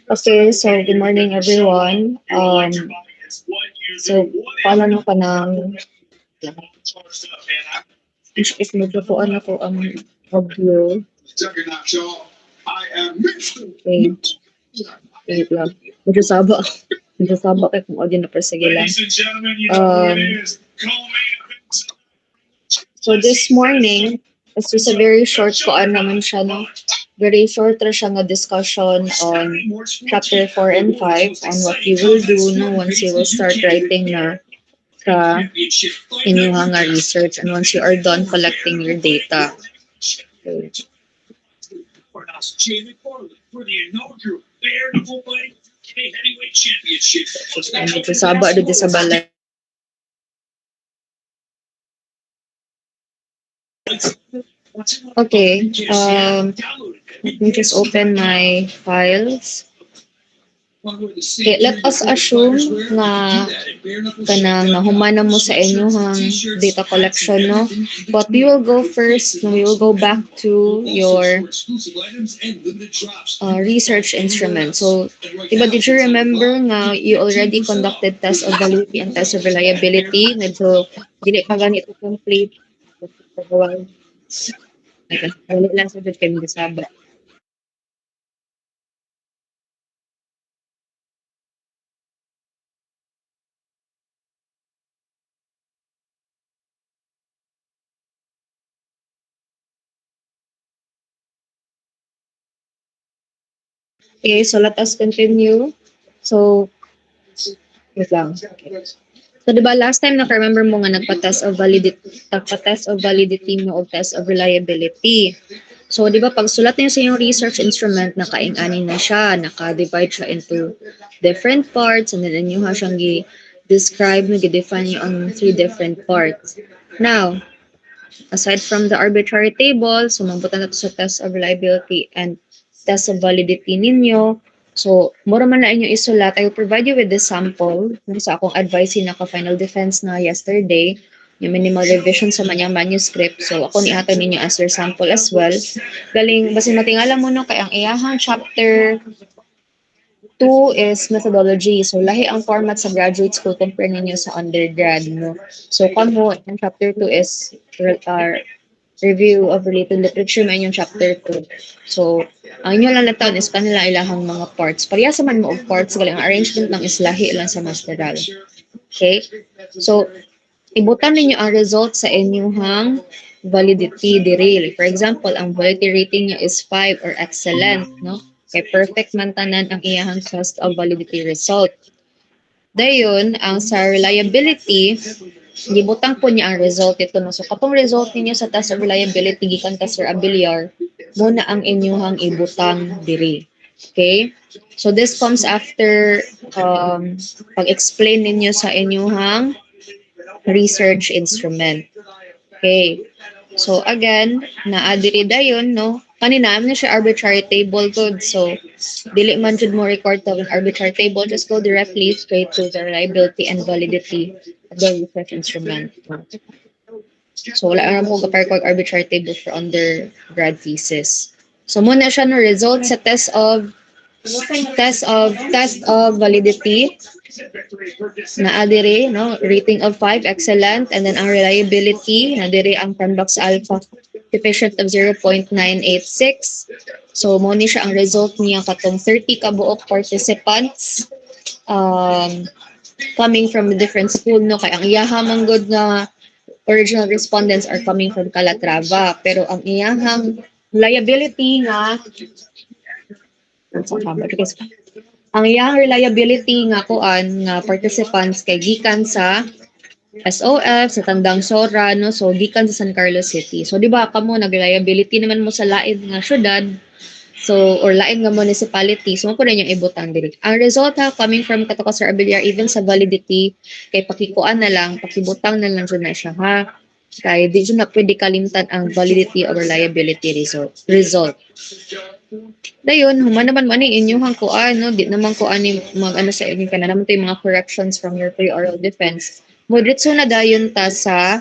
Okay, so good morning everyone. So paano ka ng is medyo po ano ko ang audio. Okay, wait lang. Medyo saba. Medyo saba kay kung audio na pero sige lang. So this morning, it's just a very short ko naman siya, no? Very short ra siya nga discussion on chapter 4 and 5 and what you will do no once you will start writing na sa inyong nga research and once you are done collecting your data. Okay. Medyo saba do sa balay. Okay, let me just open my files. Okay, let us assume na kanang nahumana mo sa inyong data collection, no? But we will go first, we will go back to your research instrument. So, diba, did you remember nga you already conducted test of validity and test of reliability? Medyo, dili pa ganito complete. Wala lang sa dito kayo masaba. Okay, so let us continue. So, wait lang. So, di ba last time naka-remember mo nga nagpa-test of validity mo o test of reliability. So, di ba pag sulat niyo sa inyong research instrument, naka-ani na siya, naka-divide siya into different parts, and then inyo siyang describe mo, define niyo ang 3 different parts. Now, aside from the arbitrary table, so mabutan na to sa test of reliability and test of validity ninyo. So, mura man na inyo isulat. I will provide you with this sample. Sa akong advice na ka-final defense na yesterday, yung minimal revision sa manyang manuscript. So, ako nihatag ninyo as your sample as well. Galing, basin matingala mo no, kay ang iyahang chapter 2 is methodology. So, lahi ang format sa graduate school compare ninyo sa undergrad. No? So, kamo, ang chapter 2 is review of related literature man yung chapter 2. So, ang inyo lang natawan is kanila ilahang mga parts. Parehas man mo of parts, galing ang arrangement ng islahi lang sa masteral. Okay? So, ibutan ninyo ang result sa inyong validity diri. For example, ang validity rating niya is 5 or excellent, no? Kay perfect man tanan ang iyahang test of validity result. Dayon, ang sa reliability, gibutang po niya ang result ito. No? So, katong result ninyo sa test of reliability, gikan ka Sir Abiliar, muna ang inyong ibutang diri. Okay? So, this comes after pag-explain ninyo sa inyong research instrument. Okay. So, again, naadiri dayon, no? Kanina, na siya arbitrary table good. So, dili man jud mo record to an arbitrary table. Just go directly straight to the reliability and validity of the research instrument. So, wala na mo kapag arbitrary table for undergrad thesis. So, muna siya no result sa test of validity na adire no rating of 5 excellent, and then ang reliability na dire ang Cranbox alpha coefficient of 0.986. So mo ni siya ang result niya katong 30 ka buok participants coming from a different school, no, kay ang iyahang manggod na original respondents are coming from Calatrava, pero ang iyahang liability nga ang iyang reliability nga kuan nga participants kay gikan sa SOF sa Tandang Sora, no, so gikan sa San Carlos City. So di ba kamo nag-reliability naman mo sa lain nga syudad, so or lain nga municipality, so mo na yung ibutang diri. Ang result coming from Katoka Sir Abiliar, even sa validity kay pakikuan na lang, pakibutang na lang jud na siya ha. Kay di jud na pwede kalimtan ang validity or reliability result. Dayon, human naman man ni inyong kuan, no? Di naman ko ani mag-ano sa inyo kana naman tay mga corrections from your pre-oral defense. Modritso na dayon ta sa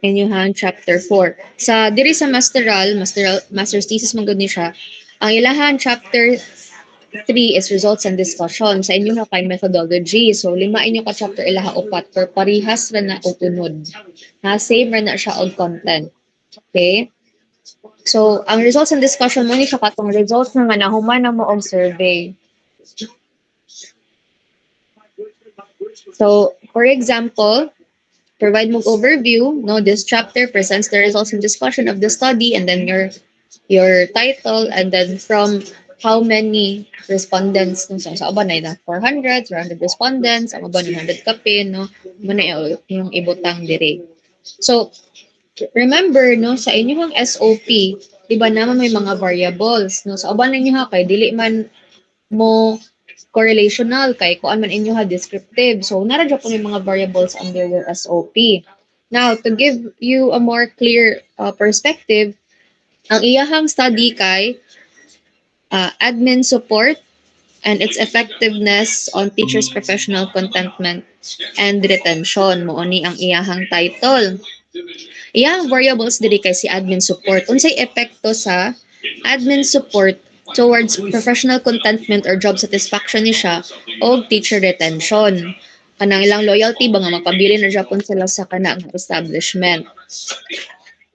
inyong chapter 4. Sa diri sa master's thesis man gud ni siya. Ang ilahan chapter 3 is results and discussion. Sa inyo na kay methodology. So, 5 inyo ka chapter ilaha upat. Per parihas ra na utunod. Na same ra na siya og content. Okay? So, ang results and discussion mo ni siya katong results na nga nahuman na mo og survey. So, for example, provide mo overview. No, this chapter presents the results and discussion of the study, and then your title, and then from how many respondents no sa uban na 400 respondents ang uban 100 kapin no mo na yung ibutang dire. So remember no sa inyong SOP di ba naman may mga variables no sa uban ninyo ha kay dili man mo correlational kay kuan man inyo ha descriptive. So nara po yung mga variables under your SOP. Now to give you a more clear perspective, ang iyahang study kay admin support and its effectiveness on teachers' professional contentment and retention. Mo ni ang iyahang title. Iyahang variables diri kay si admin support. Unsay epekto sa admin support towards professional contentment or job satisfaction ni siya o teacher retention. Kanang ilang loyalty ba nga magpabili na Japon sila sa kanang establishment.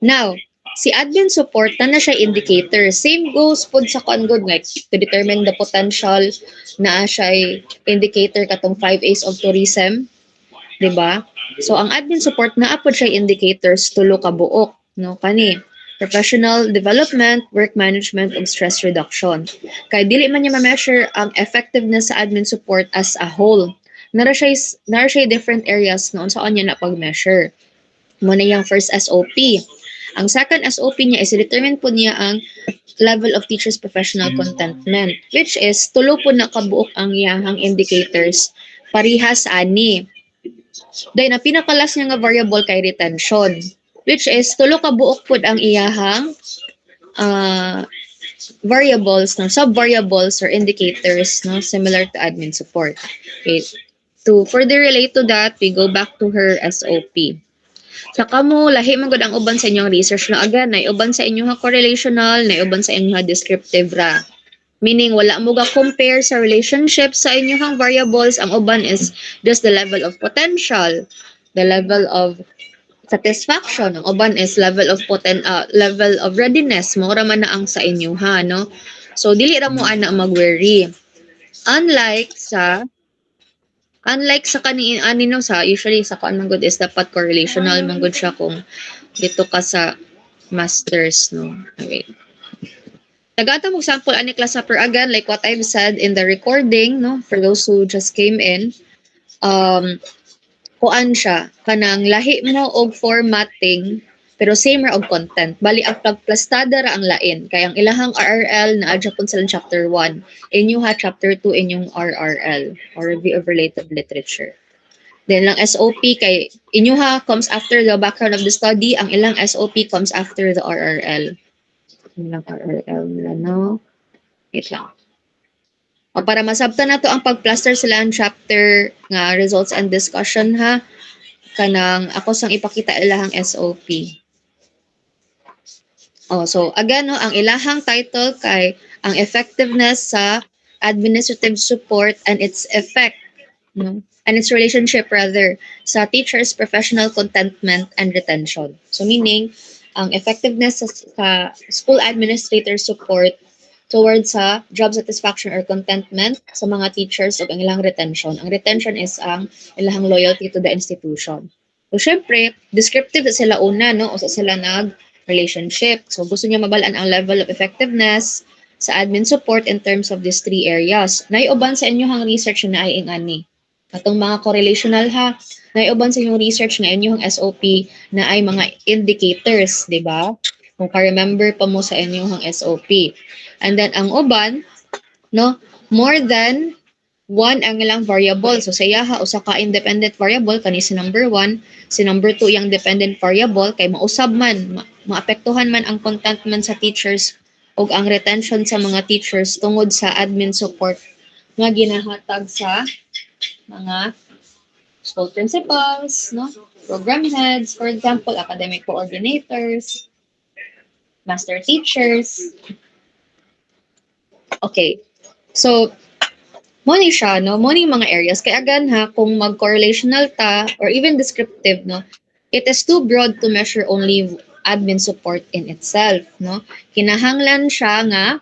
Now, si admin support na siya indicator. Same goes pod sa good like to determine the potential na siya indicator katong 5 A's of tourism, 'di ba? So ang admin support na apod siya indicators tulo ka buok, no kani professional development, work management, ug stress reduction. Kay dili man niya ma-measure ang effectiveness sa admin support as a whole. Nara siya different areas no unsaon niya na pag-measure. Mo na yung first SOP. Ang second SOP niya is determine po niya ang level of teachers' professional contentment, which is tulo po na kabuok ang iyahang indicators parihas ani. Dahil na pinakalas niya nga variable kay retention, which is tulo kabuok po ang iyahang uh, variables, no, sub-variables or indicators no, similar to admin support. Okay. To further relate to that, we go back to her SOP. Saka mo, lahi man gud ang uban sa inyong research na again, na uban sa inyong correlational, na uban sa inyong descriptive ra. Meaning, wala mo ga compare sa relationship sa inyong variables. Ang uban is just the level of potential, the level of satisfaction. Ang uban is level of readiness. Mura man na ang sa inyo ha, no? So, dili ra mo ana mag-worry. Unlike sa kaniin ani no sa usually sa kuan man gud is dapat correlational man gud siya kung dito ka sa masters no. Okay. Nagata mo sample ani class per again like what I've said in the recording no for those who just came in. Kuan siya kanang lahi mo og formatting pero same ra og content. Bali ang plastada ra ang lain kay ang ilahang RRL na adya pun sa chapter 1, inyo ha chapter 2 inyong RRL or review of related literature. Then lang SOP kay inyo ha comes after the background of the study, ang ilang SOP comes after the RRL. Ilang RRL nila no. Wait lang. O para masabtan na to ang pagplaster sila ang chapter nga results and discussion ha. Kanang ako sang ipakita ilahang SOP. Oh, so again no, ang ilahang title kay ang effectiveness sa administrative support and its effect no, and its relationship rather sa teachers' professional contentment and retention. So meaning ang effectiveness sa school administrator support towards sa job satisfaction or contentment sa mga teachers ug ang ilang retention. Ang retention is ang ilang loyalty to the institution. So syempre, descriptive sila una no, o sila relationship. So gusto niya mabalaan ang level of effectiveness sa admin support in terms of these three areas. Naiuban sa inyohang research na ay ingani. Atong mga correlational ha, naiuban sa inyong research nga inyong SOP na ay mga indicators, di ba? Kung ka-remember pa mo sa inyong SOP. And then ang uban, no, more than one ang ilang variable. So sa iyaha usa ka independent variable kani si number 1, si number 2 yang dependent variable kay mausab man, maapektuhan man ang contentment sa teachers ug ang retention sa mga teachers tungod sa admin support nga ginahatag sa mga school principals, no? Program heads, for example, academic coordinators, master teachers, Okay. So, mo ni siya, no? Mo ni mga areas. Kaya again ha, kung mag-correlational ta or even descriptive, no? It is too broad to measure only admin support in itself, no? Kinahanglan siya nga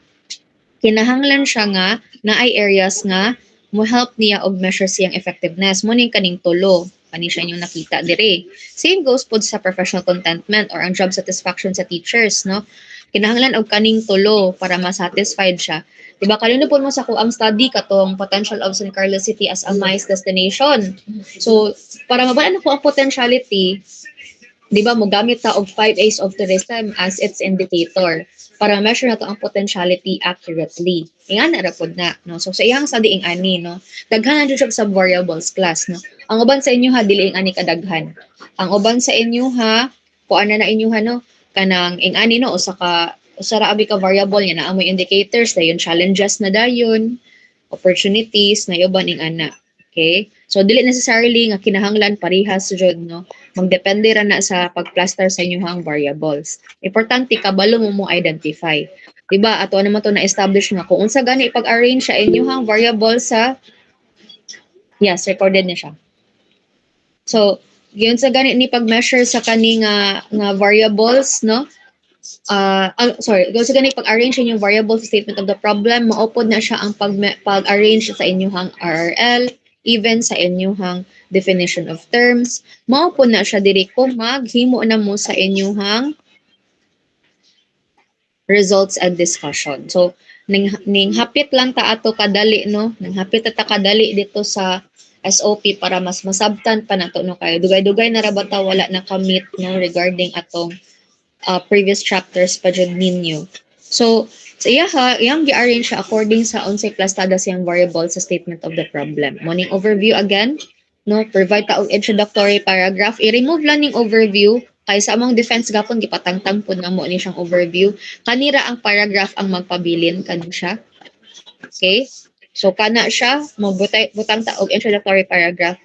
na ay areas nga mo help niya og measure siyang effectiveness. Mo ning kaning tulo. Kani siya inyong nakita dire. Same goes pod sa professional contentment or ang job satisfaction sa teachers, no? Kinahanglan og kaning tulo para ma-satisfied siya. Diba kanino po mo sa kuang study katong potential of San Carlos City as a MICE destination. So, para mabalaan ko ang potentiality, di ba mo gamit ta og 5 A's of tourism as its indicator para measure na to ang potentiality accurately. Ingan na rapod na, no? So sa iyang sa diing ani, no? Daghan na jud siya sa variables class, no? Ang uban sa inyo ha dili ing ani kadaghan. Ang uban sa inyo ha, kuan na inyo ha, no? Kanang ing ani no usa ra abi ka variable niya na amoy indicators dayon challenges na dayon, opportunities na uban ing ana. Okay? So dili necessarily nga kinahanglan parehas jud, no? Magdepende ra na sa pagplaster sa inyong variables. Importante kabalo mo identify. Diba? Ato naman to na-establish nga kung unsa gani pag-arrange sa inyong variables sa yes, recorded na siya. So, yun sa gani ni pag-measure sa kani nga variables, no? Yun sa gani pag-arrange sa inyong variables sa statement of the problem, maupod na siya ang pag-arrange sa inyong RRL, even sa inyong definition of terms. Maupod na siya diri kung maghimo na mo sa inyong results and discussion. So, ning hapit lang ta ato kadali, no? Ning hapit ta kadali dito sa SOP para mas masabtan pa nato, no? Kaya dugay-dugay na ra ba ta wala na kamit, no? Regarding atong previous chapters pa jud ninyo. So, sa iyang gi-arrange siya according sa unsay plastada siyang variable sa statement of the problem. Morning overview again, no? Provide ta og introductory paragraph. I-remove lang ning overview kay sa among defense gapon gipatangtang pud nga mo ni siyang overview. Kanira ang paragraph ang magpabilin kani siya. Okay? So kana siya mo butang ta og introductory paragraph.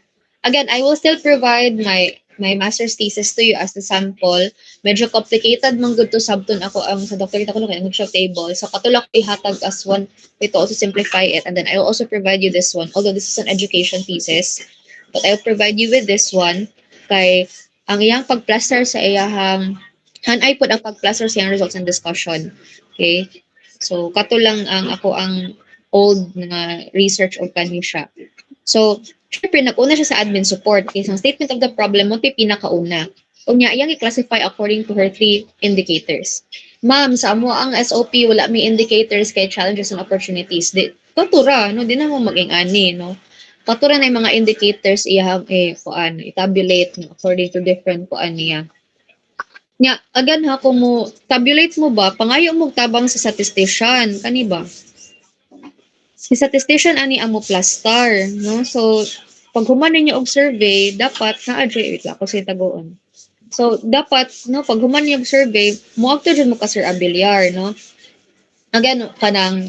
Again, I will still provide my master's thesis to you as the sample. Medyo complicated man gud to sabton ako ang sa doctorate ako kay siya table. So katulak ihatag as one way to also simplify it, and then I will also provide you this one. Although this is an education thesis, but I will provide you with this one kay ang iyang pagplaster sa iyahang hanay pod ang pagplaster sa iyang results and discussion. Okay? So kato lang ang ako ang old na research o kani siya. So, syempre, nag-una siya sa admin support. Okay, so, statement of the problem mo, pinakauna. Unya, iyang i-classify according to her 3 indicators. Ma'am, sa amo ang SOP, wala may indicators kay challenges and opportunities. Katura, no? Di na mo mag-ingani, no? Katura na yung mga indicators iyang i-tabulate no? According to different niya. Nya, again ha, kung mo, tabulate mo ba, pangayo mo tabang sa statistician, kani ba? Si statistician ani amo plastar, no? So, pag human ninyo og survey, dapat wait lang ako sa tagoon. So, dapat, no, pag human ninyo og survey, moagto dyan mo ka Sir Abiliar, no? Again, kanang,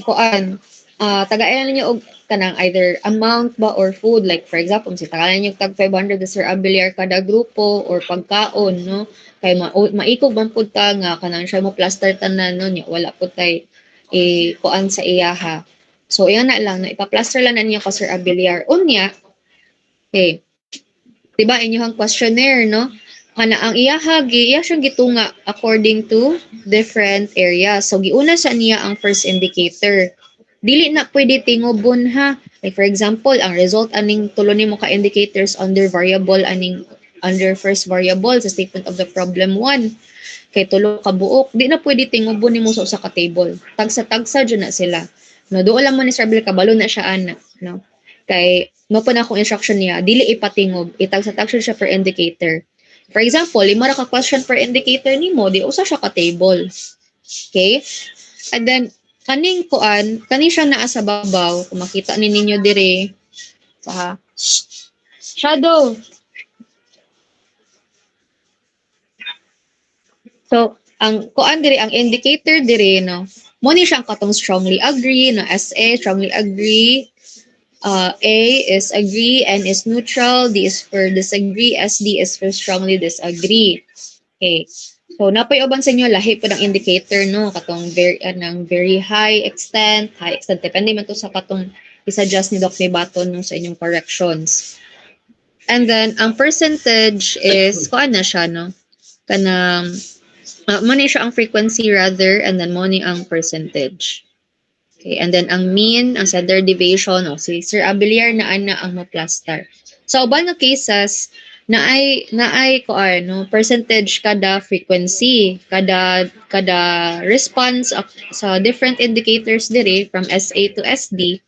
tagayan ninyo og kanang either amount ba or food. Like, for example, si tagayan ninyo tag 500 na Sir Abiliar kada grupo or pagkaon, no? Kay maikog man pud ta nga kanang siya mo plaster tanan, no? Wala pud tay kuan sa iyaha. So, yan na lang, na ipa-plaster lang na niya ka Sir Abiliar. Unya, okay, diba, inyong questionnaire, no? Kana ang iya siyang gitunga according to different areas. So, giuna sa niya ang first indicator. Dili na pwede tingobon ha. Like, for example, ang result aning tulo nimo ka indicators under variable under first variable sa statement of the problem 1. Kay tulo ka buok, di na pwede tingobon nimo sa usa ka table. Tagsa-tagsa dyan na sila. No, doon lang mo ni Sir Bill kabalo na siya ana, no. Kay mo pa na akong instruction niya, dili ipatingob, itag-sa-tag siya per indicator. For example, lima ra ka question per indicator nimo, di usa siya ka table. Okay? And then kani siya naa sa babaw, kung makita ni ninyo dire sa shadow. So, ang indicator dire, no, mo ni siyang katong strongly agree, no, SA, strongly agree, A is agree, N is neutral, D is for disagree, SD is for strongly disagree. Okay. So napay uban sa inyo lahi po ng indicator no katong very high extent, depende man to sa katong isa-adjust ni Doc Baton no sa inyong corrections. And then ang percentage is kuan na siya no kanang mo ni siya ang frequency rather and then mo ni ang percentage. Okay, and then ang mean, ang standard deviation, si Sir Abeliar na ana ang mo-plaster. So uban nga cases na ay ko ano percentage kada frequency kada response sa different indicators dire from SA to SD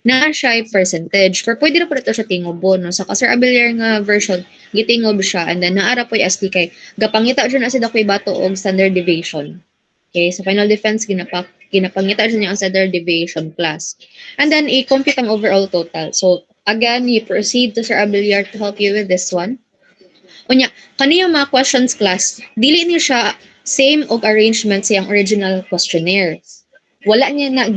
na siya ay percentage. Pero pwede na po ito siya tingobo. No? Sa Sir Abeliar nga version, gitingob siya. And then, naara po yung SD kay gapangita siya na si Dakoy Bato og standard deviation. Okay, sa final defense, ginapangita siya niya ang standard deviation class. And then, i-compute ang overall total. So, again, you proceed to Sir Abeliar to help you with this one. Unya, kaniyang mga questions class, dili ni siya same og arrangement sa yung original questionnaire. Wala niya na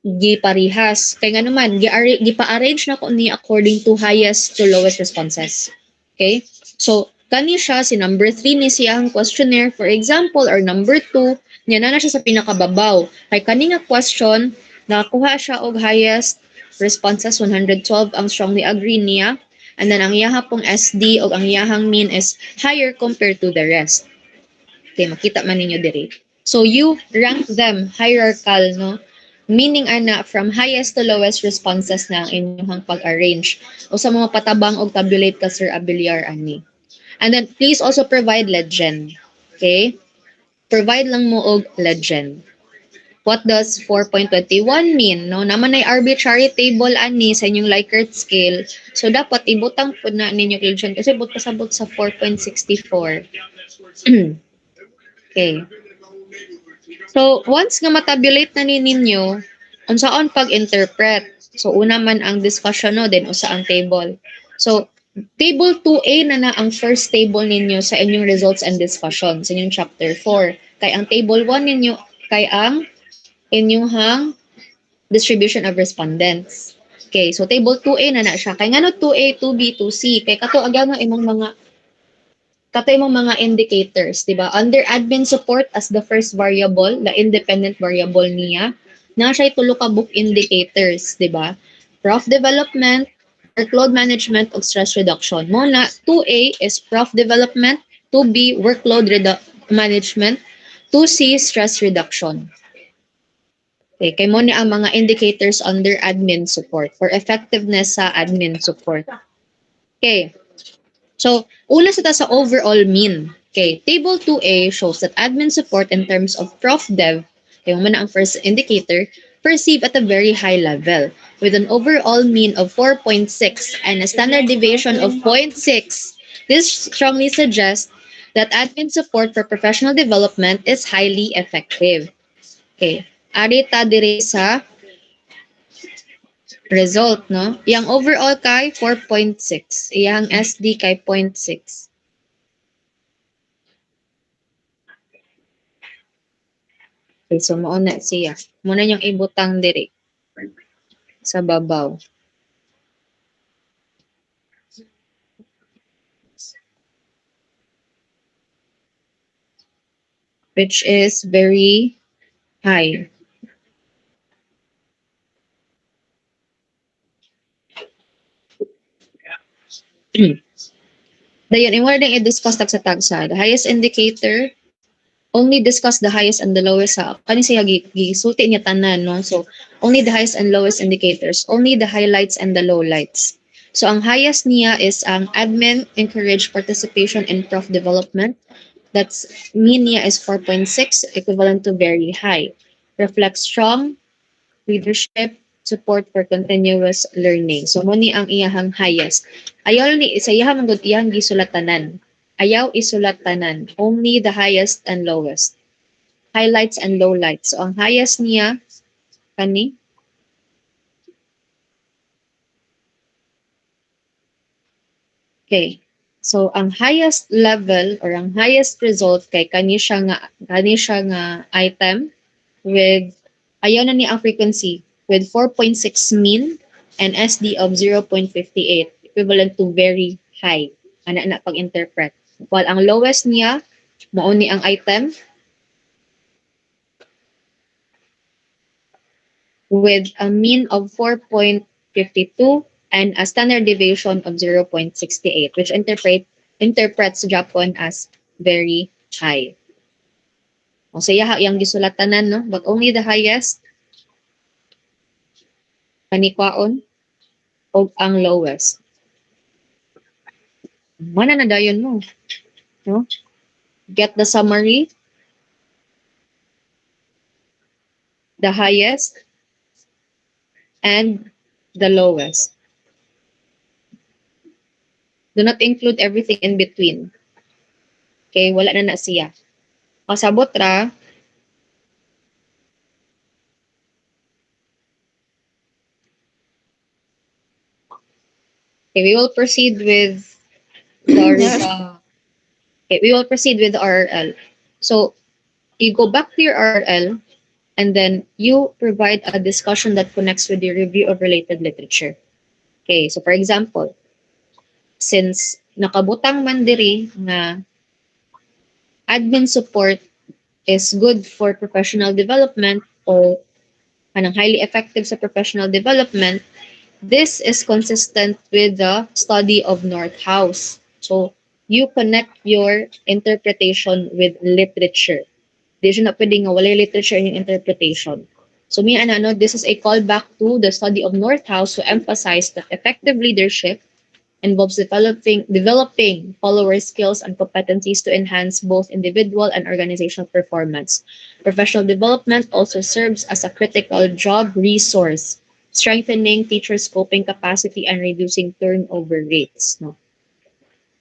giparihas kay nga naman gipa-arrange na ko ni according to highest to lowest responses. Okay? So kani siya si number 3 ni siyang questionnaire for example or number 2 niya na siya sa pinakababaw. Kay kani nga question nakakuha siya og highest responses 112 ang strongly agree niya and then ang iyaha pong SD o ang iyahang mean is higher compared to the rest. Okay, makita man ninyo dire. So you rank them hierarchical, no? Meaning ana from highest to lowest responses na ang inyong pag-arrange o sa mga patabang og tabulate ka Sir Abeliar ani. And then please also provide legend. Okay? Provide lang mo og legend. What does 4.21 mean? No, naman ay arbitrary table ani sa inyong Likert scale. So dapat ibutang po na ninyo legend kasi but pasabot sa 4.64. Okay. So, once nga matabulate na ninyo, unsaon pag-interpret. So, una man ang discussion no, then usa ang table. So, table 2A na ang first table ninyo sa inyong results and discussion sa inyong chapter 4. Kay ang table 1 ninyo, kay ang inyong distribution of respondents. Okay, so table 2A na siya. Kay ngano 2A, 2B, 2C. Kay kato agad nga imong mga indicators, di ba? Under admin support as the first variable, the independent variable niya, na siya tulo ka book indicators, di ba? Prof development, workload management, o stress reduction. Muna, 2A is prof development, 2B, workload management, 2C, stress reduction. Okay, kay mo ni ang mga indicators under admin support for effectiveness sa admin support. Okay. So, una sa overall mean. Okay, table 2A shows that admin support in terms of prof dev, yung muna ang first indicator, perceive at a very high level with an overall mean of 4.6 and a standard deviation of 0.6. This strongly suggests that admin support for professional development is highly effective. Okay, arita dire sa result, no? Yang overall kay 4.6. Yang SD kay 0.6. Okay, so mauna siya. Muna niyang ibutang dire sa babaw. Which is very high. Dayon, in order i-discuss tag sa tagsa, the highest indicator, only discuss the highest and the lowest sa kani siya gisulti niya tanan, no? So only the highest and lowest indicators, only the highlights and the lowlights. So ang highest niya is ang admin encourage participation in prof development. That's mean niya is 4.6, equivalent to very high. Reflects strong leadership, support for continuous learning. So muni ang iyahang highest. Ayaw ni sa iyahang good iyang gisulatanan. Ayaw isulatanan, only the highest and lowest. Highlights and lowlights. So ang highest niya kani Okay. So ang highest level or ang highest result kay kani siya nga item with ayaw na ni ang frequency with 4.6 mean and SD of 0.58 equivalent to very high. Ana na pag-interpret. While ang lowest niya Mauni ang item with a mean of 4.52 and a standard deviation of 0.68, which interprets Japan as very high. O saya yang gisulatanan, no? But only the highest kanikwaon o ang lowest. Mana na dayon mo? No? Get the summary. The highest and the lowest. Do not include everything in between. Okay, wala na siya. Kasabot ra, okay, we will proceed with okay, we will proceed with the RRL. So you go back to your RRL and then you provide a discussion that connects with the review of related literature. Okay, so for example, since nakabutang man diri nga admin support is good for professional development or kanang highly effective sa professional development, this is consistent with the study of Northouse. So, you connect your interpretation with literature. Di siya na pwedeng nga walay literature in interpretation. So, this is a callback to the study of Northouse to emphasize that effective leadership involves developing follower skills and competencies to enhance both individual and organizational performance. Professional development also serves as a critical job resource, strengthening teachers' coping capacity and reducing turnover rates. No?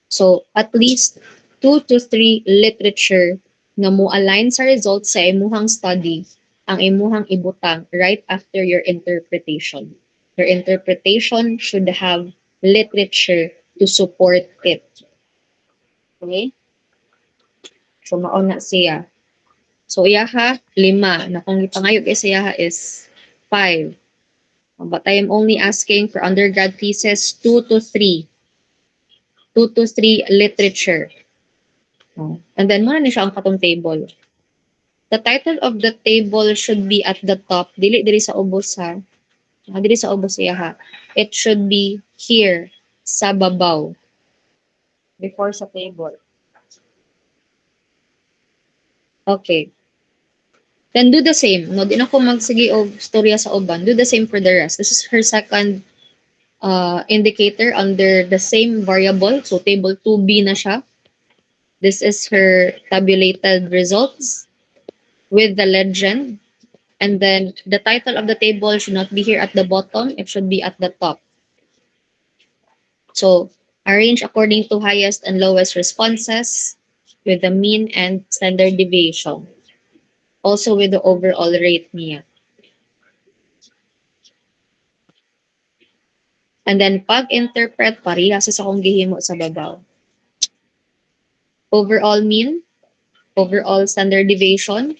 So, at least 2 to 3 literature nga mo align sa results sa imuhang study ang imuhang ibutang right after your interpretation. Your interpretation should have literature to support it. Okay? So, mauna siya. So, iyaha, 5. Na kung ipangayog is iyaha is 5. But I am only asking for undergrad thesis 2 to 3. 2 to 3 literature. And then, muna ni siya ang katong table. The title of the table should be at the top. Dili sa ubos ha. Dili sa ubos siya ha. It should be here sa babaw. Before sa table. Okay. Then do the same. No, di na ko magsige og storya sa uban. Do the same for the rest. This is her second indicator under the same variable. So table 2B na siya. This is her tabulated results with the legend. And then the title of the table should not be here at the bottom. It should be at the top. So arrange according to highest and lowest responses with the mean and standard deviation. Also with the overall rate niya. And then pag-interpret, parehas sa akong gihimo sa babaw. Overall mean, overall standard deviation,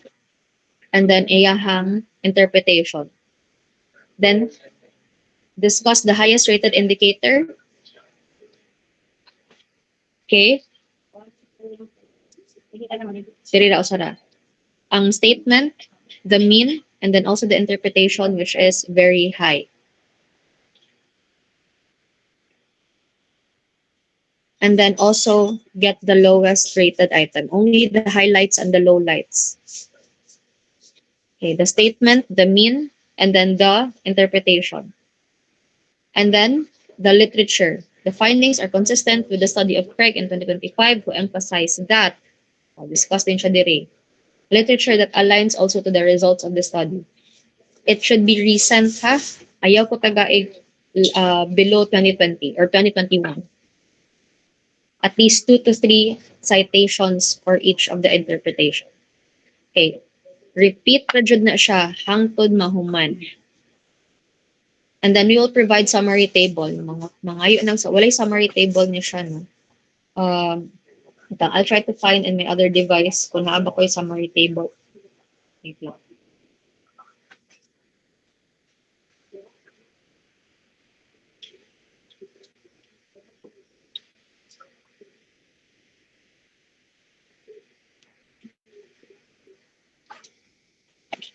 and then iyahang interpretation. Then, discuss the highest rated indicator. Okay? Diri ra usara. Ang statement, the mean, and then also the interpretation, which is very high. And then also get the lowest rated item. Only the highlights and the lowlights. Okay, the statement, the mean, and then the interpretation. And then the literature. The findings are consistent with the study of Craig in 2025 who emphasized that, discussed din siya diri, literature that aligns also to the results of the study. It should be recent ha. Ayaw ko tagaig below 2020 or 2021. At least 2 to 3 citations for each of the interpretation. Okay. Repeat ra jud na siya hangtod mahuman. And then we will provide summary table. Mangayo nang walay summary table ni siya no. I'll try to find in my other device kung naaba ko yung summary table. Wait lang.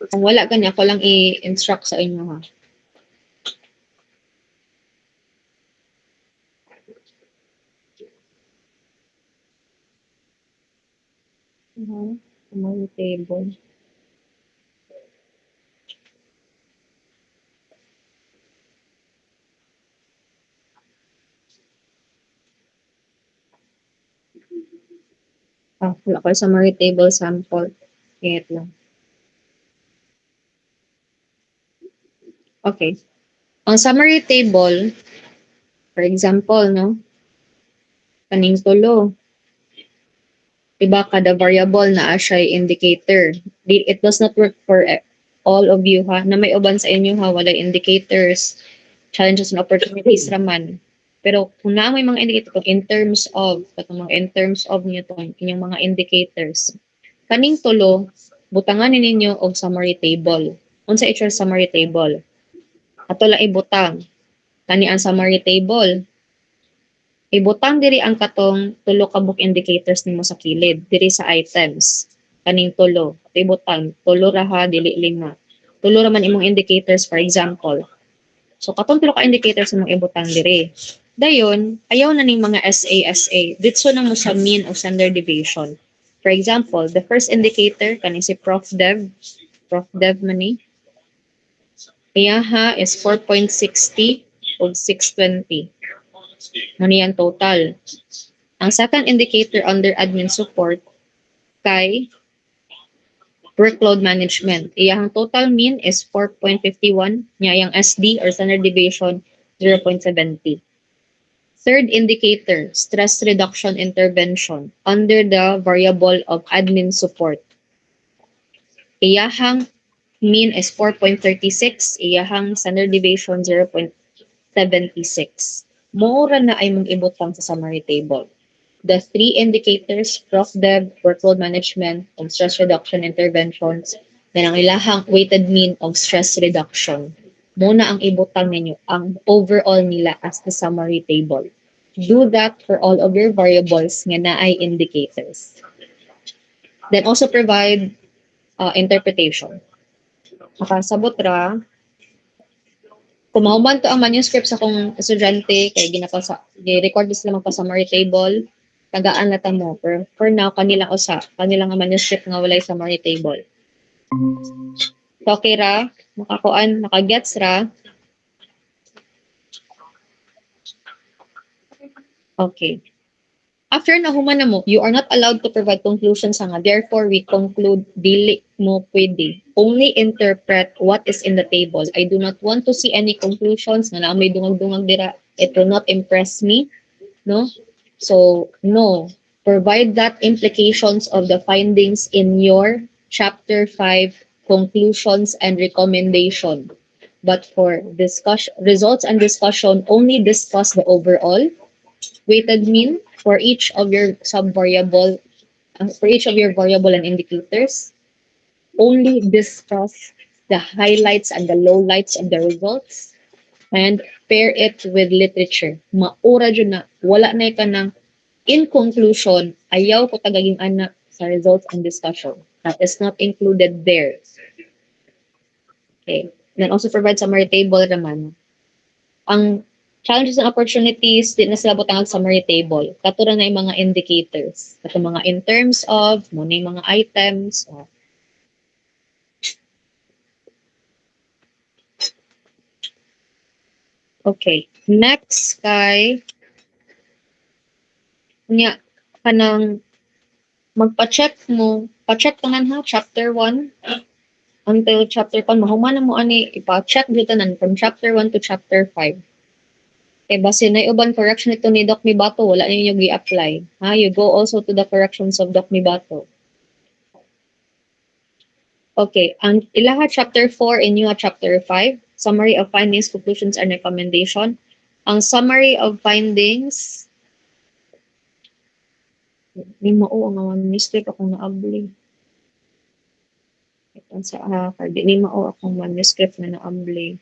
Kung wala gani, ako lang i-instruct sa inyo ha. Summary table. Wala ko yung summary table sample. Wait lang. Okay. Ang summary table, for example, no? Kaning tulo. Diba, kada variable na siya indicator. It does not work for all of you ha. Na may uban sa inyo ha, wala indicators, challenges and opportunities raman. Pero kung na may mga indicator in terms of, in terms of Newton, inyong mga indicators, kaning tulo, butangan ninyo og summary table. Unsa ito summary table? Ato lang ibutang. Kani ang summary table. Ibutang diri ang katong tulo ka book indicators nimo sa kilid diri sa items. Kaning tulo. Ibutang tulo ra ha dili lima. Tulo ra man imong indicators for example. So katong tulo ka indicators imong ibutang diri. Dayon, ayaw na ning mga SA. Ditso na mo sa mean o standard deviation. For example, the first indicator kaning si Prof Dev man ni. Iyaha is 4.60 o 620. Ano yan total? Ang second indicator under admin support kay workload management. Iyang total mean is 4.51. Nya yung SD or standard deviation 0.70. Third indicator, stress reduction intervention under the variable of admin support. Iyahang mean is 4.36. Iyahang standard deviation 0.76. Mura na ay mong ibutang sa summary table. The three indicators, Prof Dev, workload management, and stress reduction interventions, then ang ilahang weighted mean of stress reduction. Muna ang ibutang ninyo, ang overall nila as the summary table. Do that for all of your variables nga na ay indicators. Then also provide interpretation. Makasabot ra, kung mauban to ang manuscript sa akong estudyante, kay gi-record sila magpa summary table, tagaan na ta mo. For now, kanilang nga manuscript nga walay summary table. So, okay ra, nakagets ra. Okay. After nahuman na mo, you are not allowed to provide conclusions nga. Therefore, we conclude, dili mo pwede. Only interpret what is in the table. I do not want to see any conclusions na may dungag-dungag dira. It will not impress me. No? So, no. Provide that implications of the findings in your chapter 5 conclusions and recommendation. But for discussion, results and discussion, only discuss the overall weighted mean for each of your sub-variable, for each of your variable and indicators. Only discuss the highlights and the lowlights of the results and pair it with literature. Maura dyan na, wala na ka ng, in conclusion, ayaw ko tagaging anak sa results and discussion. That is not included there. Okay. Then also provide summary table naman. Ang challenges and opportunities, di na sila butang summary table. Katura na yung mga indicators. Kato mga in terms of, muna yung mga items. Okay. Next kay nya kanang magpa-check mo, pa-check tanan ha, chapter 1 until chapter 1, mahuman na mo ani, ipa-check dito nan from chapter 1 to chapter 5. Eh, base na uban correction ito ni Doc Mibato, wala ninyo gi-apply. Ha, you go also to the corrections of Doc Mibato. Okay, ang ilaha chapter 4 and yung chapter 5, summary of findings, conclusions, and recommendation. Ang summary of findings, di mao ang mistake akong naabli. Ito sa di mao akong manuscript na naabli.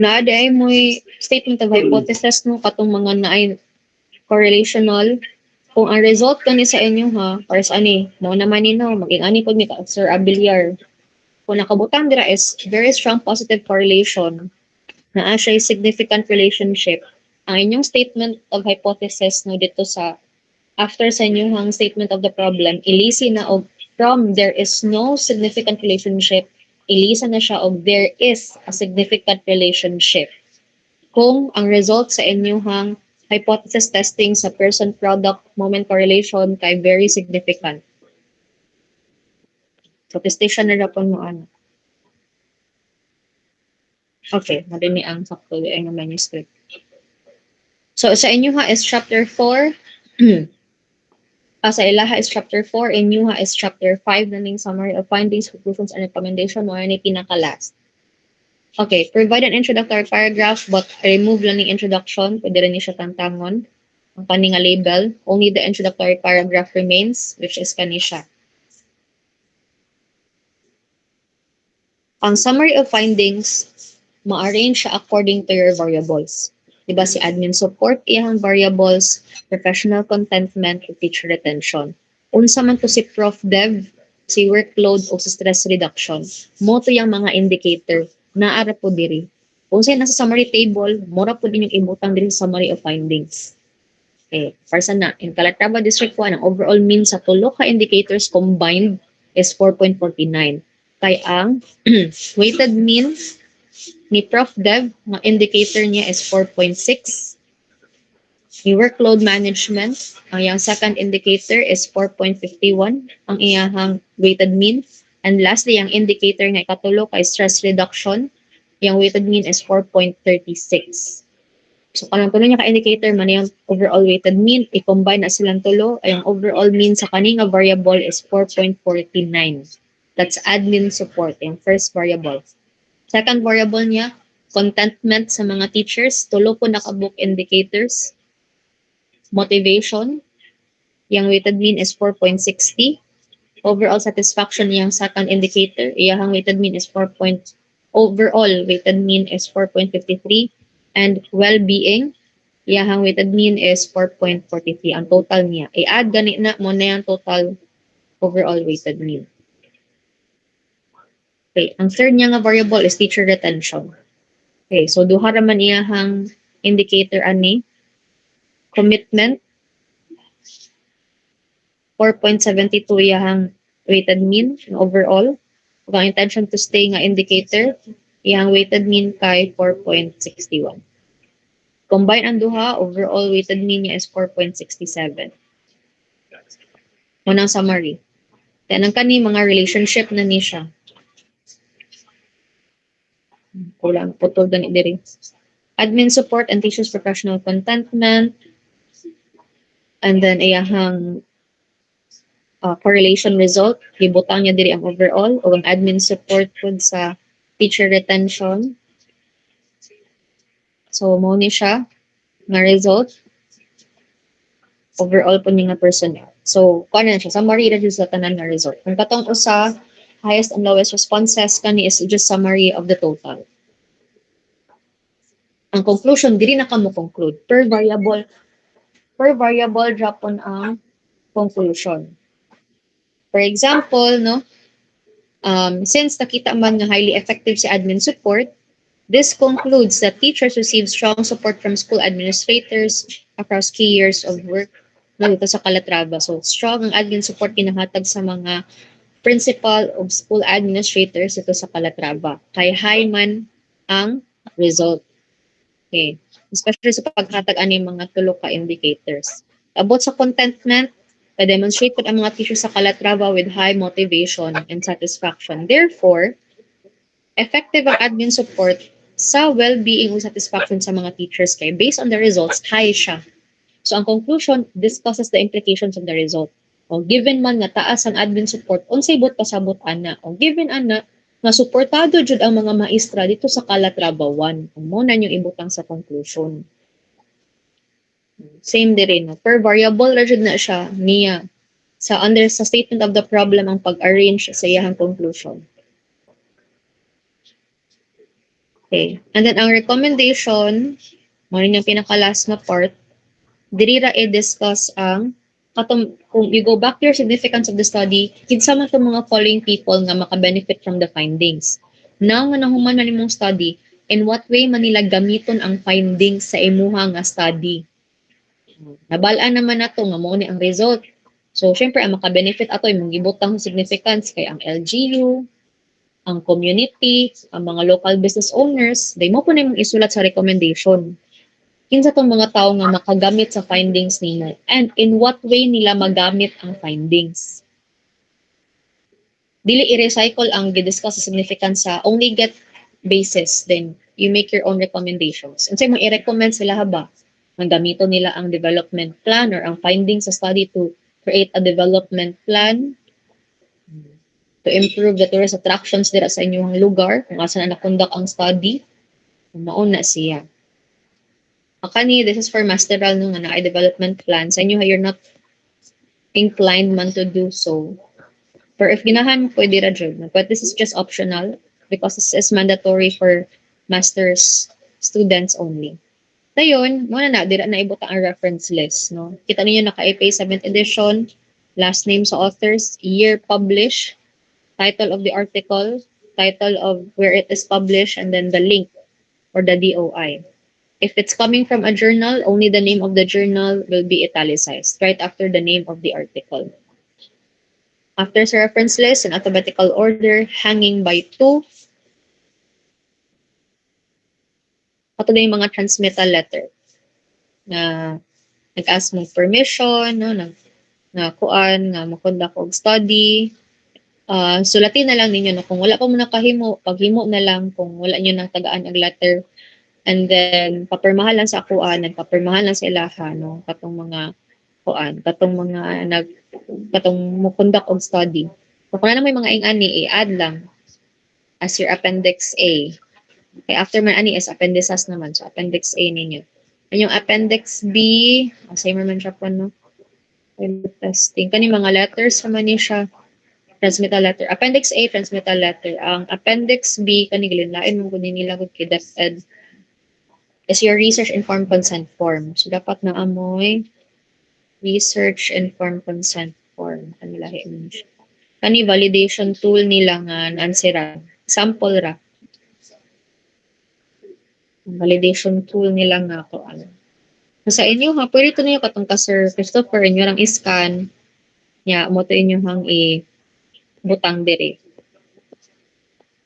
Naaday mo'y statement of hypothesis no katong mga naay correlational. Kung ang result kani sa inyo ha, or sa ani, mo naman ni no, maging ani pag ni ka Sir Abiliar. Kung nakabutang dira is very strong positive correlation na siya significant relationship. Ang inyong statement of hypothesis no dito sa after sa inyong statement of the problem, ilisi na og from there is no significant relationship, ilisa na siya og there is a significant relationship. Kung ang result sa inyong hypothesis testing sa person-product moment correlation kay very significant. So, testation na rapon mo ano. Okay, marini ang sakto ang manuscript. So, sa inyo is chapter 4. Sa ilaha is chapter 4, inyo is chapter 5 na ning summary of findings, conclusions, and recommendation mo ni pinaka-last. Okay, provide an introductory paragraph but remove lang ng introduction. Pwede rin siya tantangon. Ang kani nga label. Only the introductory paragraph remains, which is kani siya. Ang summary of findings, ma-arrange siya according to your variables. Diba si admin support, iyang variables, professional contentment, teacher retention. Unsa man to si Prof Dev, si workload o si stress reduction. Mo to yung mga indicator naara po diri. Kung sa'yo nasa summary table, mura po din yung ibutang diri sa summary of findings. Okay, para na, in Calatrava District 1, ang overall mean sa tulo ka indicators combined is 4.49. Kaya ang weighted mean ni Prof Dev, ang indicator niya is 4.6. Ni workload management, ang iyang second indicator is 4.51, ang iyang weighted mean. And lastly, ang indicator nga ikatulo kay stress reduction, yung weighted mean is 4.36. So, kanang tulo niya ka-indicator, man yung overall weighted mean, i-combine na silang tulo, ay yung overall mean sa kaninga variable is 4.49. That's admin support, yung first variable. Second variable niya, contentment sa mga teachers, tulo po nakabook indicators. Motivation, yung weighted mean is 4.60. Overall satisfaction yung second indicator, iyang weighted mean is overall weighted mean is 4.53. And well-being, iyang weighted mean is 4.43. Ang total niya. I-add gani na mo na yung total overall weighted mean. Okay, ang third niya nga variable is teacher retention. Okay, so duha raman iyang indicator ani. Commitment, 4.72 iyang weighted mean overall. Ug ang intention to stay nga indicator, iyang weighted mean kay 4.61. Combine ang duha, overall weighted mean niya is 4.67. Unang summary. Then ang kani mga relationship na ni siya. Kulang putol gani diri. Admin support and teachers professional contentment. And then iyang correlation result, gibutang niya diri ang overall o ang admin support pud sa teacher retention. So mo ni siya nga result overall po niya nga personnel. So kuan na siya summary ra jud sa tanan nga result. Ang katong usa highest and lowest responses kani is just summary of the total. Ang conclusion diri na kamo conclude per variable drop on ang conclusion. For example, no, since nakita man nga highly effective si admin support, this concludes that teachers receive strong support from school administrators across key years of work no, dito sa Calatrava. So, strong ang admin support ginahatag sa mga principal of school administrators dito sa Calatrava. Kay high man ang result. Okay. Especially sa paghatag ani mga tulo ka indicators. About sa contentment, pa-demonstrate po ang mga teachers sa Calatrava with high motivation and satisfaction. Therefore, effective ang admin support sa well-being o satisfaction sa mga teachers kay based on the results, high siya. So, ang conclusion discusses the implications of the result. O given man nga taas ang admin support, unsay bot pasabot ana. O given ana, nga suportado jud ang mga maestra dito sa Calatrava 1. Mo na yung ibutang sa conclusion. Same din rin. Per variable ra jud na siya niya. Sa statement of the problem ang pag-arrange sa iyahang conclusion. Okay. And then ang recommendation, mo yung pinaka-last na part, diri ra i-discuss ang kung you go back to your significance of the study, kinsa man itong mga following people nga maka-benefit from the findings. Now nga nahuman na nimong study, in what way man nila gamiton ang findings sa imuha nga study. Nabalaan naman nato nga mao ni ang result. So, syempre, ang maka-benefit ato yung gibutang significance kay ang LGU, ang community, ang mga local business owners, day mo po na yung isulat sa recommendation. Kinsa tong mga tao nga makagamit sa findings nila and in what way nila magamit ang findings. Dili i-recycle ang gidiscuss sa significance sa only get basis, then you make your own recommendations. And so mo i-recommend sila haba, ang gamito nila ang development plan or ang findings sa study to create a development plan to improve the tourist attractions dira sa inyong lugar, kung asa na nakondak ang study, mauna siya. Akani, this is for masteral no nga na development plan. Sa inyo, you're not inclined man to do so. Pero if ginahan, pwede ra dyan. But this is just optional because this is mandatory for master's students only. Dayon, muna na, dira na ibota ang reference list. No? Kita ninyo naka-APA 7th edition, last name sa authors, year published, title of the article, title of where it is published, and then the link or the DOI. If it's coming from a journal, only the name of the journal will be italicized right after the name of the article. After sa reference list, in alphabetical order, hanging by 2. Ito na yung mga transmittal letter na nag-ask mong permission, no, na kuan, nga makondak og study. Sulatin na lang ninyo no, kung wala pa mo nakahimo, paghimo na lang kung wala nyo nang tagaan ang letter. And then, papirmahan lang sa kuan, papirmahan lang sa ilaha, no, katong mga kuan, katong mukondak og study. So, kung ano may mga ingani, i-add lang as your appendix A. Okay, after man ani is appendices naman. So, appendix A ninyo. And yung appendix B, same man siya po, no? Testing. Kani mga letters naman niya siya. Transmittal letter. Appendix A, transmittal letter. Ang appendix B, kani gilinlain mo kunin nila kung kay DepEd is your research informed consent form. So, dapat na amoy research informed consent form. Kanila hiin siya. Kani validation tool nila nga nansira. Sample ra. Validation tool nila nga ako. Sa inyo ha, pwede ito niyo katong ka Sir Christopher, inyo lang i-scan. Mo to inyo hang butang dire.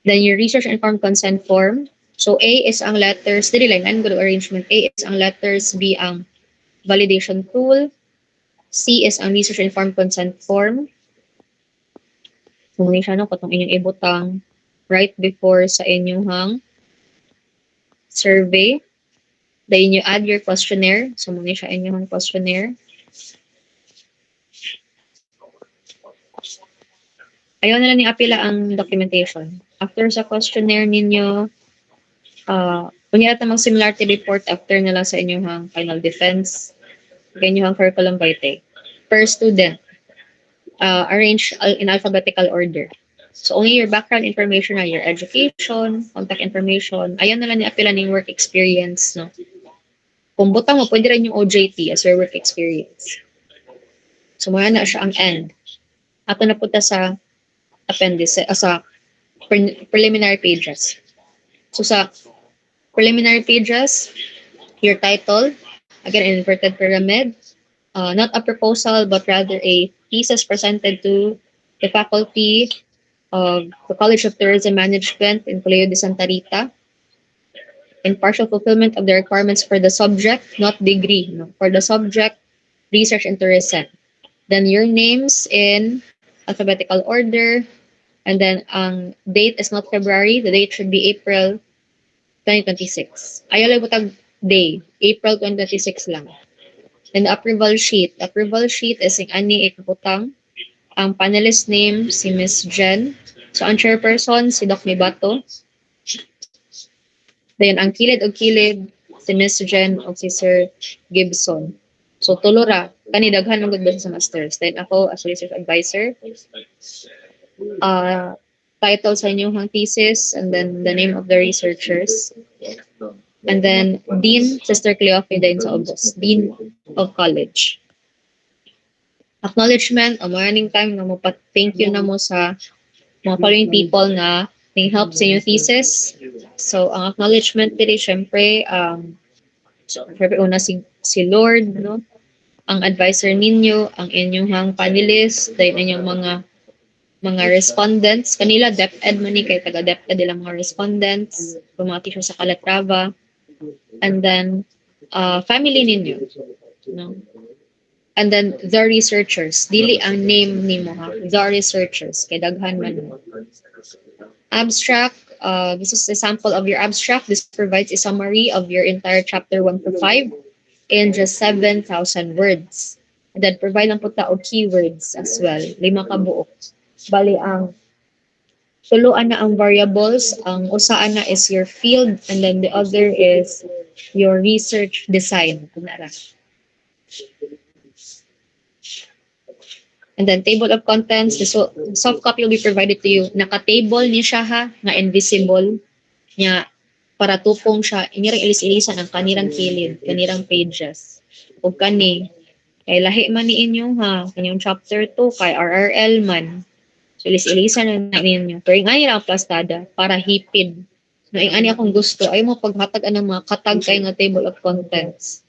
Then your research informed consent form. So A is ang letters, dili lang good arrangement. A is ang letters, B ang validation tool, C is ang research informed consent form. So muna siya no, katong inyong ibutang right before sa inyong hang survey. Then you add your questionnaire. So muna siya inyong questionnaire. Ayaw na lang ni apila ang documentation. After sa questionnaire ninyo, kunyat namang similarity report after na lang sa inyong final defense, inyong curriculum vitae. Per student, arrange in alphabetical order. So only your background information are your education, contact information. Ayaw na lang ni apila ng work experience, no? Kung butang mo, pwede rin yung OJT as your work experience. So muna na siya ang end. Ato na punta sa appendice, sa preliminary pages. So sa preliminary pages, your title, again in inverted pyramid, not a proposal but rather a thesis presented to the faculty of the College of Tourism Management in Colegio de Santa Rita in partial fulfillment of the requirements for the subject, not degree, no? For the subject, research and tourism. Then your names in alphabetical order, and then ang date is not February, the date should be April 2026. Ayaw lang butag day, April 2026 lang. Then the approval sheet is yung ani ikabutang. Ang panelist name, si Miss Jen. So ang chairperson, si Doc Mibato. Then ang kilid o kilid, si Miss Jen o si Sir Gibson. So tulo ra kani daghan ang gud sa masters. Then ako as research advisor, uh, title sa inyong thesis, and then the name of the researchers. And then Dean, Sister Cleophie din sa Obos, Dean of College. Acknowledgement, o morning time na mo thank you na mo sa mga following people na help sa inyong thesis. So, ang acknowledgement diri, syempre, syempre una si Lord, no? Ang advisor ninyo, ang inyong panelist, dahil inyong mga respondents. Kanila, DepEd man ni, kay taga DepEd nila mga respondents, mga teacher sa Calatrava. And then, family ninyo. No? And then, the researchers. Dili ang name nimo ha. The researchers. Kay daghan man mo. Abstract. This is a sample of your abstract. This provides a summary of your entire chapter 1 to 5 in just 7,000 words. And then, provide lang po og keywords as well. 5 ka buok. Bali, ang tuluan na ang variables. Ang usaan na is your field, and then the other is your research design. And then table of contents, the soft copy will be provided to you. Naka-table ni siya ha, nga invisible niya para tupong siya. Inirang ilis-ilisan ang kanirang kilid, kanirang pages. O kani, kay lahi man ni inyo ha, kanyang chapter 2, kay RRL man. So ilis-ilisan na ninyo. Pero yung ani lang plastada, para hipid. No, yung ani akong gusto, ay mo paghatag ng mga katag kay nga table of contents.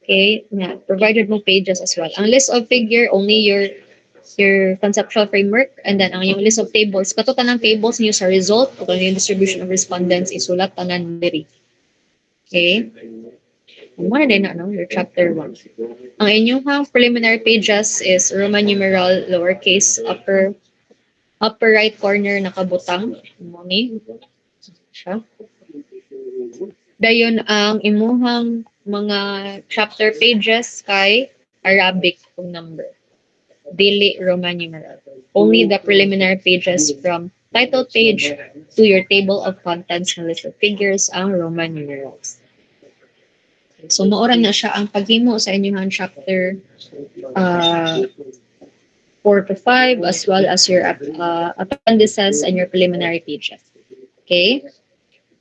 Okay, yeah, provided mo pages as well. Ang list of figure, only your conceptual framework, and then ang yung list of tables, katutan ng tables niyo sa result, o yung distribution of respondents, isulat tanan diri. Okay? Muna din na, no? Your chapter 1. Ang inyong preliminary pages is Roman numeral, lowercase, upper right corner, nakabutang. Muni. Siya. Dayon ang imuhang mga chapter pages kay Arabic kung number. Dili Roman numeral. Only the preliminary pages from title page to your table of contents na list of figures ang Roman numerals. So, maoran na siya ang paghimo sa inyong chapter 4 to 5 as well as your appendices and your preliminary pages. Okay?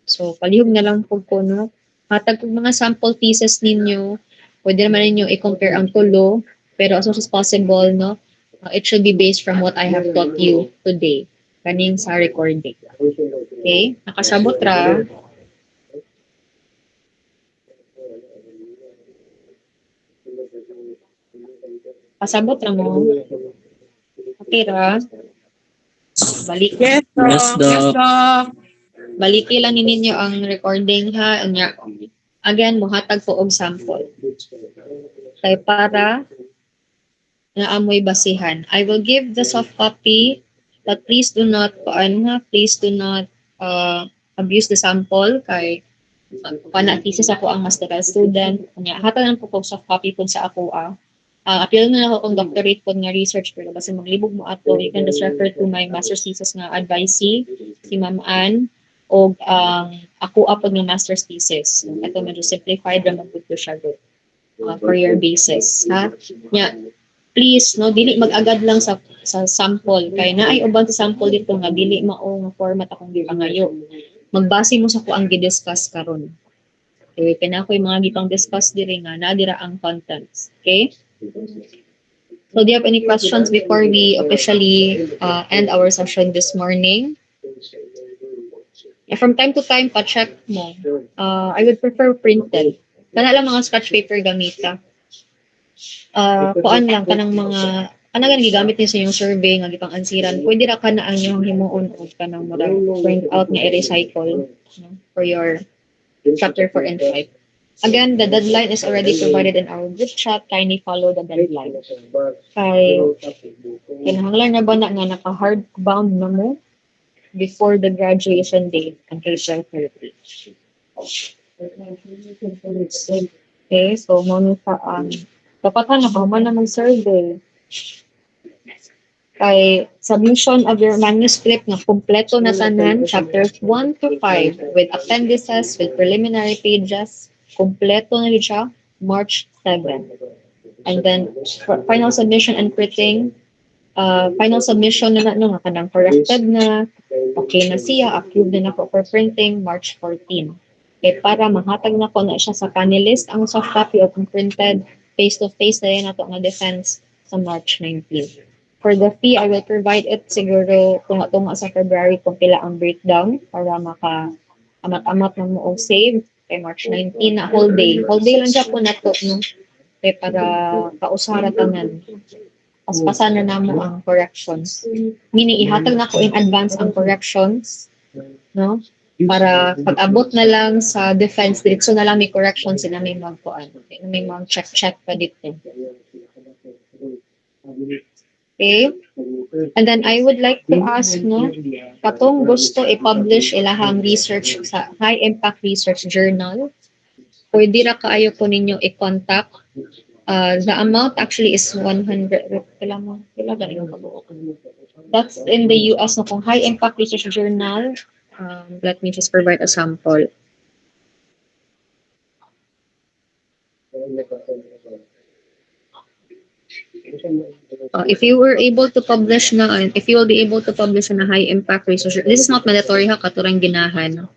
So, palihog na lang po ko, no? Hatag kung mga sample pieces ninyo, pwede naman ninyo i-compare ang tulo, pero as much as possible, no? It should be based from what I have taught you today, kaning sa recording. Okay? Nakasabot ra. Pasabot na mo. Okay ra. Balik. Yes, Doc. Baliki lang ninyo ang recording ha. Again, muhatag po og sample. Kay para naamoy basihan. I will give the soft copy, but please do not abuse the sample kay thesis ako ang masteral student. Hatag lang po soft copy po sa ako appeal na ako kung doctorate po nga research, pero basta maglibog mo ato, you can just refer to my master's thesis nga advisee, si Ma'am Ann, o ako apod ng master's thesis. Ito medyo simplified naman po siya for your basis. Ha? Please, no, dili mag-agad lang sa sample. Kaya na ay uban sa sample dito nga, dili mao nga format akong gipangayo. Magbase mo sa ko ang gidiscuss karon. Okay, kaya na yung mga gipang discuss diri nga, nadira ang contents. Okay? So, do you have any questions before we officially end our session this morning? From time to time, pa-check mo. I would prefer printed. Kana lang mga sketch paper gamita. Kuan lang kanang mga anagan gigamit niyo sa inyong survey nga gipang ansiran. Pwede ra kana ang inyong himuon og kanang murag print out nga i-recycle, no, for your chapter 4 and 5. Again, the deadline is already provided in our group chat. Kindly follow the deadline. Kay kinahanglan na ba na nga naka-hardbound na mo before the graduation date on April 30. Okay, so mo sa dapat na pahuman na mag-survey. Kay submission of your manuscript na kumpleto na tanan, chapters 1 to 5 with appendices, with preliminary pages, kumpleto na siya March 7. And then for final submission and printing, final submission na nga kanang corrected na, okay na siya, approved na nako for printing March 14. Okay, para mahatag na ko na siya sa panelist ang soft copy of printed face-to-face na rin nato nga defense sa March 19. For the fee, I will provide it siguro tunga-tunga sa February kung pila ang breakdown para amat-amat na mo og save kay March 19 na whole day. Whole day lang siya po nato, no? Kay para kausara tanan. Paspasan na namo ang corrections. Meaning, ihatag na ko in advance ang corrections, no? Para pag-abot na lang sa defense, diretso na lang may corrections, sila may magpuan. May mga check pa dito. Okay? And then I would like to ask, no, katong gusto i-publish ilahang research sa High Impact Research Journal, pwede ra kaayo ko ninyo i-contact. The amount actually is 100. That's in the US, no, kung High Impact Research Journal. Let me just provide a sample. If you were able to publish na, if you will be able to publish in a high impact research, this is not mandatory ha, katurang ginahan.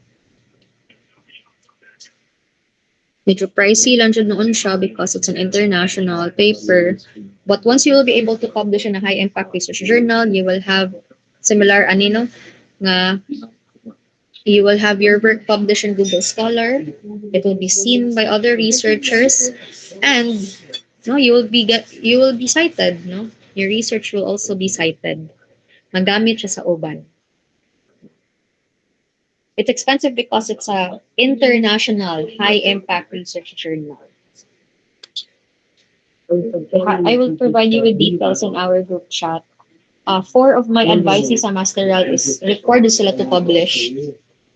Medyo pricey lang dyan noon siya because it's an international paper. But once you will be able to publish in a high impact research journal, you will have similar, nga, you will have your work published in Google Scholar. It will be seen by other researchers, and no, you will be cited, no? Your research will also be cited. Magamit siya sa uban. It's expensive because it's a international high impact research journal. I will provide you with details in our group chat. 4 of my advices sa Masteral is required sila to publish.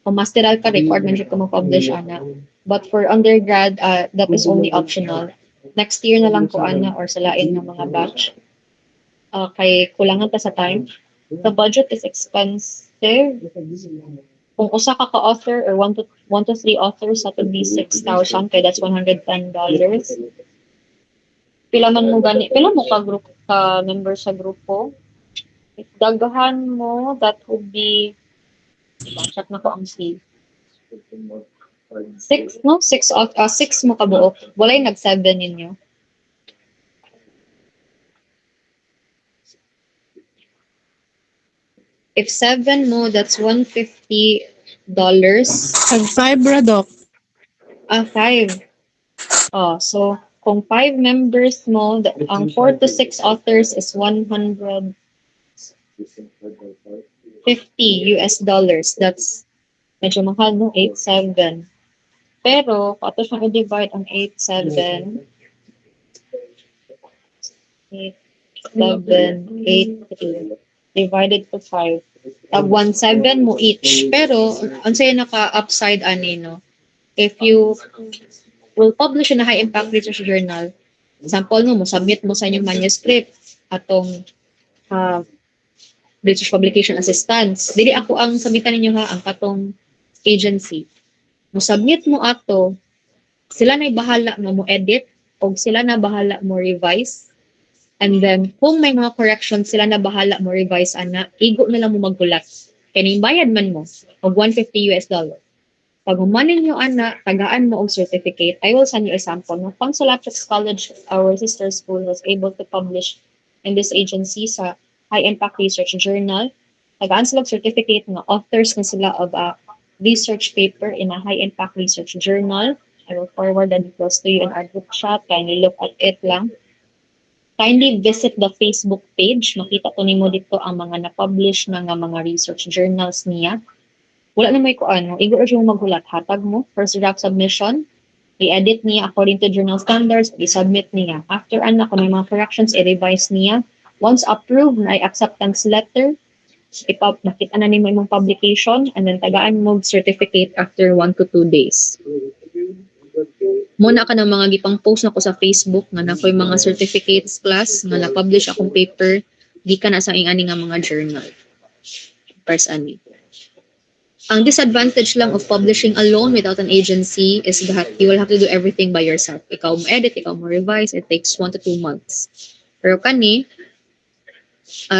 Kung Masteral ka, required man siya ko ma-publish, ana. But for undergrad, that is only optional. Next year na lang ko, ana, or salain ng mga batch. Kay kulangan ta sa time. The budget is expensive. Kung usa ka author or 1 to 3 authors, that would be 6,000. Kaya that's $110. Pila mo ka group ka member sa grupo? If dagahan mo, that would be, check na ko ang fee. 6 mo kabuok. Walay nag-7 ninyo. If 7 mo, that's $150. Tag 5 ra, Doc. 5. So kung 5 members mo, ang 4 to 6 authors is $150. That's medyo mahal, no? 8.7. Pero, pato siya i-divide ang 8.7. 8.3 divided to 5. Tag 1.7 mo each. Pero, ang sa'yo naka-upside no? If you will publish in a high impact research journal, example mo submit mo sa inyong manuscript atong research publication assistance. Dili ako ang sabitan ninyo ha, ang katong agency. Mo submit mo ato, sila na'y bahala mo edit o sila na bahala mo revise. And then, kung may mga corrections, sila na bahala mo revise, ana, igo na lang mo maggulat. Kaya bayad man mo, og $150. Pag humanin nyo, ana, tagaan mo og certificate, I will send you a sample. No? Consolatrix College, our sister school, was able to publish in this agency sa High Impact Research Journal. Tagaan sila certificate ng authors na sila of a research paper in a High Impact Research Journal. I will forward the details to you in our group chat. Kindly look at it lang. Kindly visit the Facebook page. Makita to nimo dito ang mga na-publish na nga mga research journals niya. Wala na may kuan, igo ra siya maghulat, hatag mo, first draft submission, i-edit niya according to journal standards, i-submit niya. After kung may mga corrections, i-revise niya. Once approved, na acceptance letter, nakita na nimo imong publication, and then tagaan mo certificate after 1 to 2 days. Muna ka ng mga gipang post na ko sa Facebook nga na ko'y mga certificates class nga na-publish akong paper, di ka na sa ingani nga mga journal. Pars ani. Ang disadvantage lang of publishing alone without an agency is that you will have to do everything by yourself. Ikaw mo edit, ikaw mo revise, it takes 1 to 2 months. Pero kani,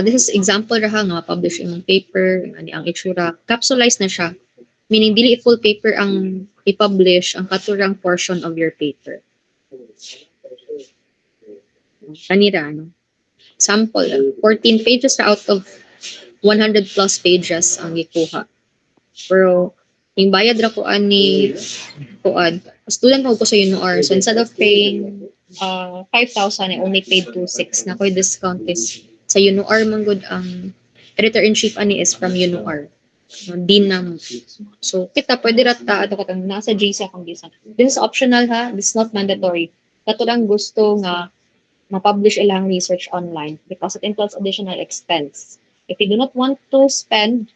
this is example ra ha, nga publish imong paper, ang itsura, capsulized na siya. Meaning, dili full paper ang i-publish, ang katurang portion of your paper. Kanira, no? Sample, 14 pages ra out of 100 plus pages ang ikuha. Pero, yung bayad ra ko ani kuan, student ko sa UNOR. So, instead of paying 5,000, I only paid 2,600 na ko discount is sa UNOR man gud ang editor-in-chief ani is from UNOR. Dean na mo. So, kita pwede rata ato katang nasa GC akong gisa. This is optional ha, this is not mandatory. Kato lang gusto nga ma-publish ilang research online because it includes additional expense. If you do not want to spend,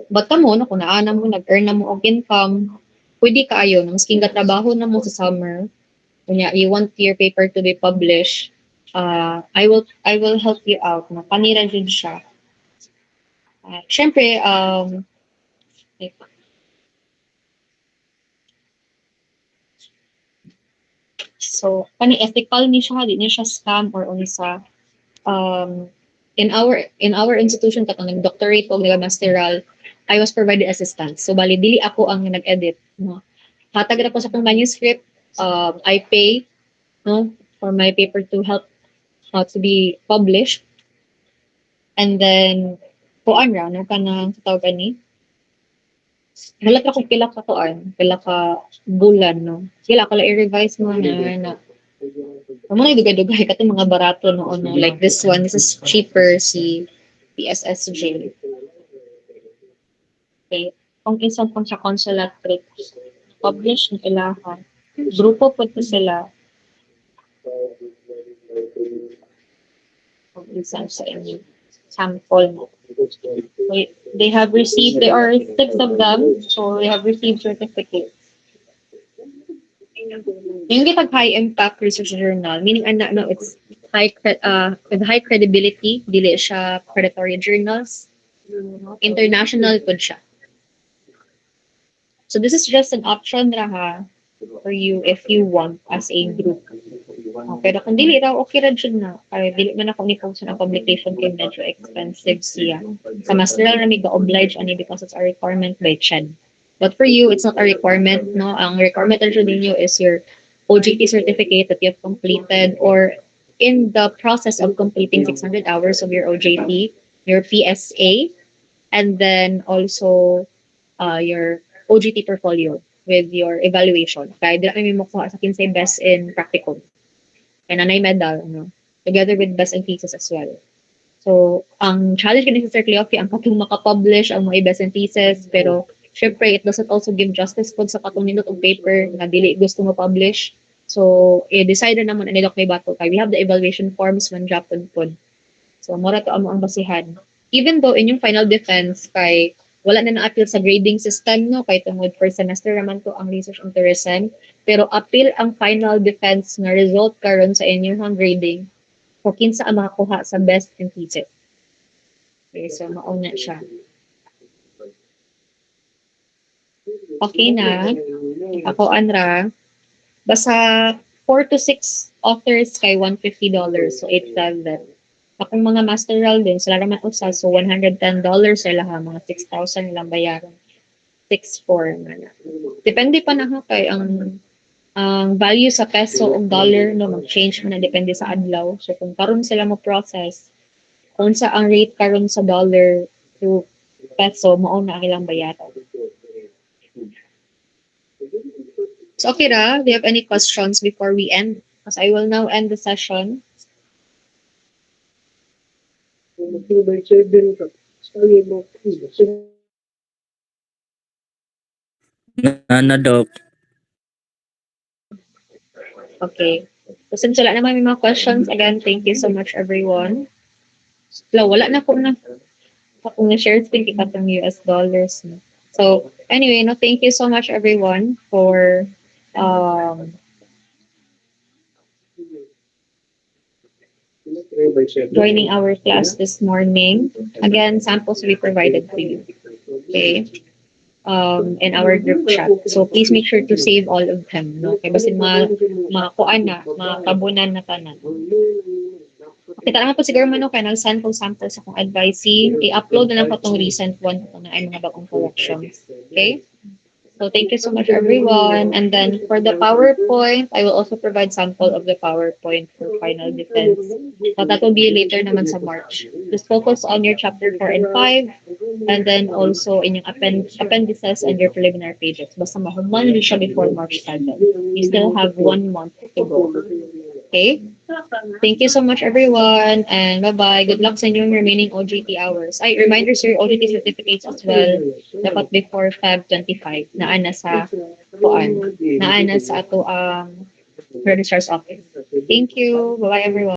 bata mo, no, kung naana mo, nag-earn na mo og income, pwede kaayo, no, masking trabaho na mo sa summer, kunya, you want your paper to be published, I will help you out. No? Panira din siya. Syempre, so, ethical ni siya, di niya siya scam or unsa. In our institution katong nag-doctorate o nag-masteral, I was provided assistance. So, bali, dili ako ang nag-edit. No? Hatag na ko sa akong manuscript, I pay no, for my paper to help to be published. And then, kuan ra, no, kanang tawag ni, wala ka kung pila ka kuan, pila ka bulan, no. Sila ka lang i-revise mo na mga dugay-dugay katong mga barato no, no, like this one, this is cheaper si PSSJ. Okay. Kung isang pang sa consular trip, publish ng ilaha. Grupo po ito sila. Kung isang sa inyo. Sample mo. They have received, there are 6 of them, so they have received certificates. Yung kitag high impact research journal, meaning no, it's with high credibility, dili siya predatory journals. International po siya. So this is just an option ra for you if you want as a group. Pero kung dili raw, okay ra dyan na. Kaya dili man ako ni-post na publication kay medyo expensive siya. Sa masteral na may ga-oblige ani because it's a requirement by CHED. But for you, it's not a requirement, no? Ang requirement na ninyo is your OJT certificate that you have completed or in the process of completing 600 hours of your OJT, your PSA, and then also your OJT portfolio with your evaluation. Kaya dila may mo kuha sa 15 best in practicum. And anay medal, no? Together with best in thesis as well. So, ang challenge ni Sir Cleofi, ang katong makapublish ang mga best in thesis, pero syempre, it doesn't also give justice po sa katong nindot og paper na dili gusto mo publish. So, decide na naman anilok may bato kay. We have the evaluation forms when Japon po. So, mura to amo ang basihan. Even though inyong final defense kay wala na na-appeal sa grading system, no? Kay tungod first semester naman to ang research on tourism. Pero appeal ang final defense nga result karon sa inyong grading kung kinsa ang makakuha sa best in thesis. Okay, so mauna siya. Okay na. Ako, Anra. Basta 4 to 6 authors kay $150. So, 8,700. Akong mga masteral din, sila naman usa. So, $110 sila ha. Mga 6,000 nilang bayaran. 6,400 na. Depende pa na ha kay ang value sa peso o dollar no mag-change man na depende sa adlaw. So, kung karon sila mo process, kung sa ang rate karon sa dollar to peso, mao na ang ilang bayaran. So, okay ra? Do you have any questions before we end? Because I will now end the session. Na Doc. Okay. So, since wala naman may mga questions, again, thank you so much, everyone. So, wala na ko kung na-share screen kita ng US dollars. No? So, anyway, no, thank you so much, everyone, for joining our class this morning. Again, samples will be provided to you. Okay. in our group chat. So please make sure to save all of them, no? Kaya basin makuan na, makabunan na tanan. Kita lang po siguro man kay nag-send ko samples sa akong advising. I-upload na lang ko tong recent one kung na ay mga bagong corrections. Okay? So thank you so much everyone. And then for the PowerPoint, I will also provide sample of the PowerPoint for final defense. So that will be later naman sa March. Just focus on your chapter 4 and 5 and then also in yung appendices and your preliminary pages. Basta mahuman siya before March 7. You still have 1 month to go. Okay? Thank you so much everyone and bye-bye. Good luck sa inyong remaining OJT hours. Ay, reminders your OJT certificates as well. Dapat before Feb 25 naa na sa kuan. Naa na sa ato registrar's office. Thank you. Bye-bye everyone.